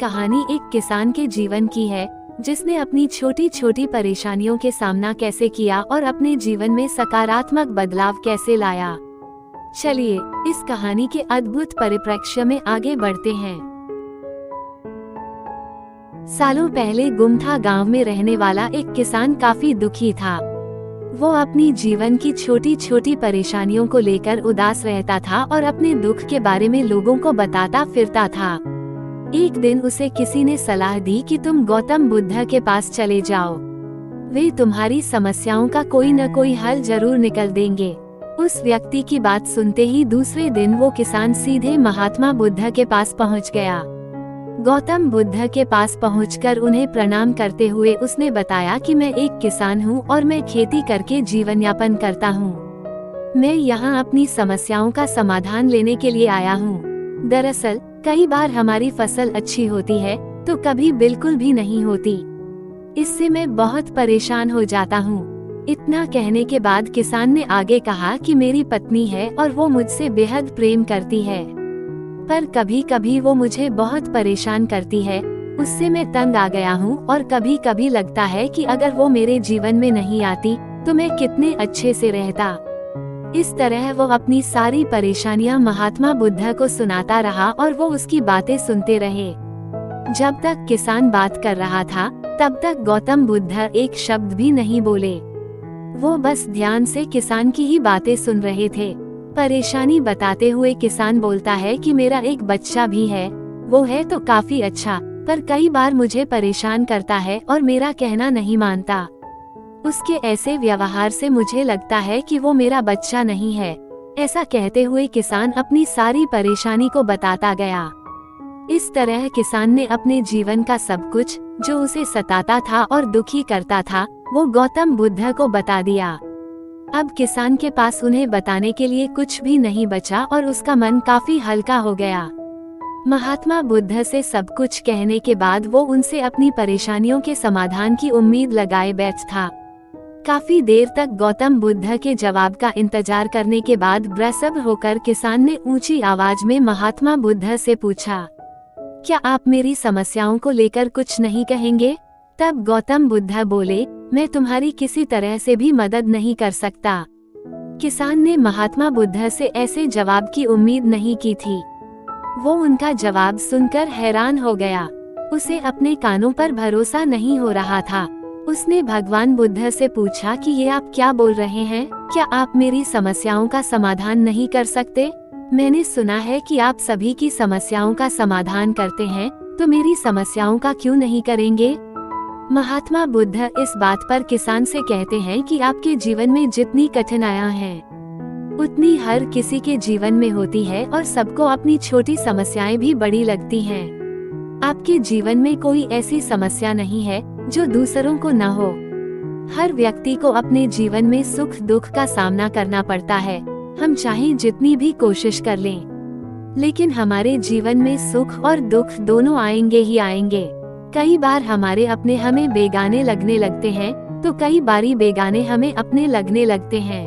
कहानी एक किसान के जीवन की है, जिसने अपनी छोटी छोटी परेशानियों के सामना कैसे किया और अपने जीवन में सकारात्मक बदलाव कैसे लाया। चलिए इस कहानी के अद्भुत परिप्रेक्ष्य में आगे बढ़ते हैं। सालों पहले गुमथा गांव में रहने वाला एक किसान काफी दुखी था। वो अपनी जीवन की छोटी छोटी परेशानियों को लेकर उदास रहता था और अपने दुख के बारे में लोगों को बताता फिरता था। एक दिन उसे किसी ने सलाह दी कि तुम गौतम बुद्ध के पास चले जाओ, वे तुम्हारी समस्याओं का कोई न कोई हल जरूर निकल देंगे। उस व्यक्ति की बात सुनते ही दूसरे दिन वो किसान सीधे महात्मा बुद्ध के पास पहुंच गया। गौतम बुद्ध के पास पहुंचकर उन्हें प्रणाम करते हुए उसने बताया कि मैं एक किसान हूं और मैं खेती करके जीवन यापन करता हूं। मैं यहाँ अपनी समस्याओं का समाधान लेने के लिए आया हूँ। दरअसल कई बार हमारी फसल अच्छी होती है तो कभी बिल्कुल भी नहीं होती। इससे मैं बहुत परेशान हो जाता हूँ। इतना कहने के बाद किसान ने आगे कहा कि मेरी पत्नी है और वो मुझसे बेहद प्रेम करती है, पर कभी कभी वो मुझे बहुत परेशान करती है। उससे मैं तंग आ गया हूँ और कभी कभी लगता है कि अगर वो मेरे जीवन में नहीं आती तो मैं कितने अच्छे से रहता। इस तरह वो अपनी सारी परेशानियां महात्मा बुद्ध को सुनाता रहा और वो उसकी बातें सुनते रहे। जब तक किसान बात कर रहा था तब तक गौतम बुद्ध एक शब्द भी नहीं बोले। वो बस ध्यान से किसान की ही बातें सुन रहे थे। परेशानी बताते हुए किसान बोलता है कि मेरा एक बच्चा भी है, वो है तो काफी अच्छा, पर कई बार मुझे परेशान करता है और मेरा कहना नहीं मानता। उसके ऐसे व्यवहार से मुझे लगता है कि वो मेरा बच्चा नहीं है। ऐसा कहते हुए किसान अपनी सारी परेशानी को बताता गया। इस तरह किसान ने अपने जीवन का सब कुछ जो उसे सताता था और दुखी करता था वो गौतम बुद्ध को बता दिया। अब किसान के पास उन्हें बताने के लिए कुछ भी नहीं बचा और उसका मन काफी हल्का हो गया। महात्मा बुद्ध से सब कुछ कहने के बाद वो उनसे अपनी परेशानियों के समाधान की उम्मीद लगाए बैठ था। काफी देर तक गौतम बुद्ध के जवाब का इंतजार करने के बाद बेसब्र होकर किसान ने ऊंची आवाज में महात्मा बुद्ध से पूछा, क्या आप मेरी समस्याओं को लेकर कुछ नहीं कहेंगे? तब गौतम बुद्ध बोले, मैं तुम्हारी किसी तरह से भी मदद नहीं कर सकता। किसान ने महात्मा बुद्ध से ऐसे जवाब की उम्मीद नहीं की थी। वो उनका जवाब सुनकर हैरान हो गया। उसे अपने कानों पर भरोसा नहीं हो रहा था। उसने भगवान बुद्ध से पूछा कि ये आप क्या बोल रहे हैं? क्या आप मेरी समस्याओं का समाधान नहीं कर सकते? मैंने सुना है कि आप सभी की समस्याओं का समाधान करते हैं, तो मेरी समस्याओं का क्यों नहीं करेंगे? महात्मा बुद्ध इस बात पर किसान से कहते हैं कि आपके जीवन में जितनी कठिनाइयां हैं, उतनी हर किसी के जीवन में होती है और सबको अपनी छोटी समस्याएं भी बड़ी लगती हैं। आपके जीवन में कोई ऐसी समस्या नहीं है जो दूसरों को न हो। हर व्यक्ति को अपने जीवन में सुख दुख का सामना करना पड़ता है। हम चाहे जितनी भी कोशिश कर लें, लेकिन हमारे जीवन में सुख और दुख दोनों आएंगे ही आएंगे। कई बार हमारे अपने हमें बेगाने लगने लगते हैं तो कई बारी बेगाने हमें अपने लगने लगते हैं।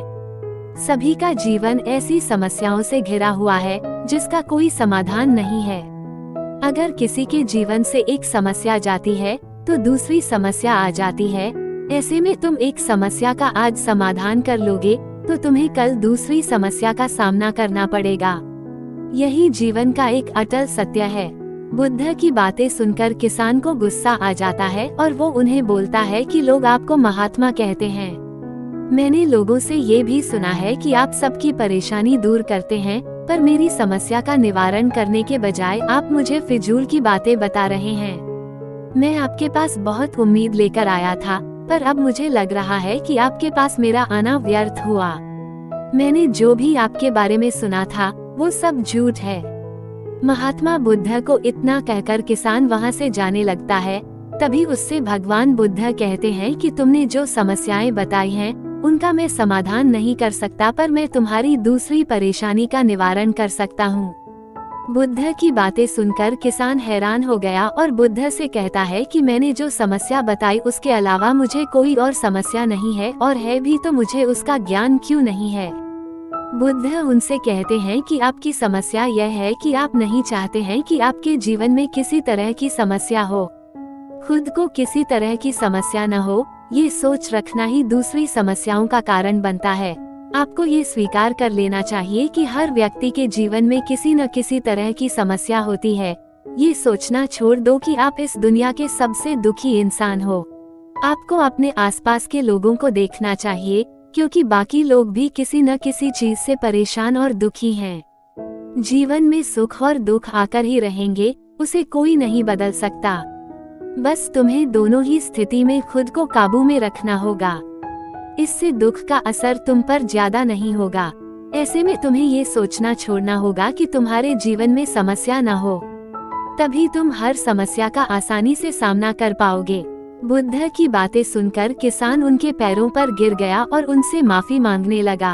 सभी का जीवन ऐसी समस्याओं से घिरा हुआ है जिसका कोई समाधान नहीं है। अगर किसी के जीवन से एक समस्या जाती है तो दूसरी समस्या आ जाती है। ऐसे में तुम एक समस्या का आज समाधान कर लोगे तो तुम्हें कल दूसरी समस्या का सामना करना पड़ेगा। यही जीवन का एक अटल सत्य है। बुद्ध की बातें सुनकर किसान को गुस्सा आ जाता है और वो उन्हें बोलता है कि लोग आपको महात्मा कहते हैं। मैंने लोगों से ये भी सुना है कि आप सबकी परेशानी दूर करते हैं, पर मेरी समस्या का निवारण करने के बजाय आप मुझे फिजूल की बातें बता रहे हैं। मैं आपके पास बहुत उम्मीद लेकर आया था, पर अब मुझे लग रहा है कि आपके पास मेरा आना व्यर्थ हुआ। मैंने जो भी आपके बारे में सुना था वो सब झूठ है। महात्मा बुद्ध को इतना कहकर किसान वहां से जाने लगता है। तभी उससे भगवान बुद्ध कहते हैं कि तुमने जो समस्याएं बताई हैं उनका मैं समाधान नहीं कर सकता, पर मैं तुम्हारी दूसरी परेशानी का निवारण कर सकता हूँ। बुद्ध की बातें सुनकर किसान हैरान हो गया और बुद्ध से कहता है कि मैंने जो समस्या बताई उसके अलावा मुझे कोई और समस्या नहीं है, और है भी तो मुझे उसका ज्ञान क्यों नहीं है। बुद्ध उनसे कहते हैं कि आपकी समस्या यह है कि आप नहीं चाहते हैं कि आपके जीवन में किसी तरह की समस्या हो। खुद को किसी तरह की समस्या न हो, ये सोच रखना ही दूसरी समस्याओं का कारण बनता है। आपको ये स्वीकार कर लेना चाहिए कि हर व्यक्ति के जीवन में किसी न किसी तरह की समस्या होती है। ये सोचना छोड़ दो कि आप इस दुनिया के सबसे दुखी इंसान हो। आपको अपने आसपास के लोगों को देखना चाहिए, क्योंकि बाकी लोग भी किसी न किसी चीज से परेशान और दुखी हैं। जीवन में सुख और दुख आकर ही रहेंगे, उसे कोई नहीं बदल सकता। बस तुम्हें दोनों ही स्थिति में खुद को काबू में रखना होगा। इससे दुख का असर तुम पर ज्यादा नहीं होगा। ऐसे में तुम्हें ये सोचना छोड़ना होगा कि तुम्हारे जीवन में समस्या न हो, तभी तुम हर समस्या का आसानी से सामना कर पाओगे। बुद्ध की बातें सुनकर किसान उनके पैरों पर गिर गया और उनसे माफी मांगने लगा।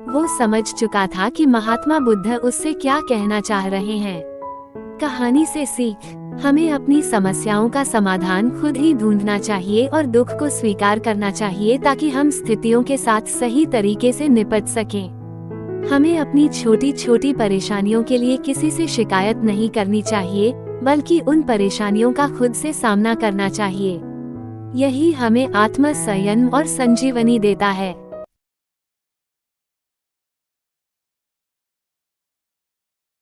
वो समझ चुका था कि महात्मा बुद्ध उससे क्या कहना चाह रहे हैं। कहानी से सीख, हमें अपनी समस्याओं का समाधान खुद ही ढूंढना चाहिए और दुख को स्वीकार करना चाहिए, ताकि हम स्थितियों के साथ सही तरीके से निपट सकें। हमें अपनी छोटी छोटी परेशानियों के लिए किसी से शिकायत नहीं करनी चाहिए, बल्कि उन परेशानियों का खुद से सामना करना चाहिए। यही हमें आत्म संयम और संजीवनी देता है।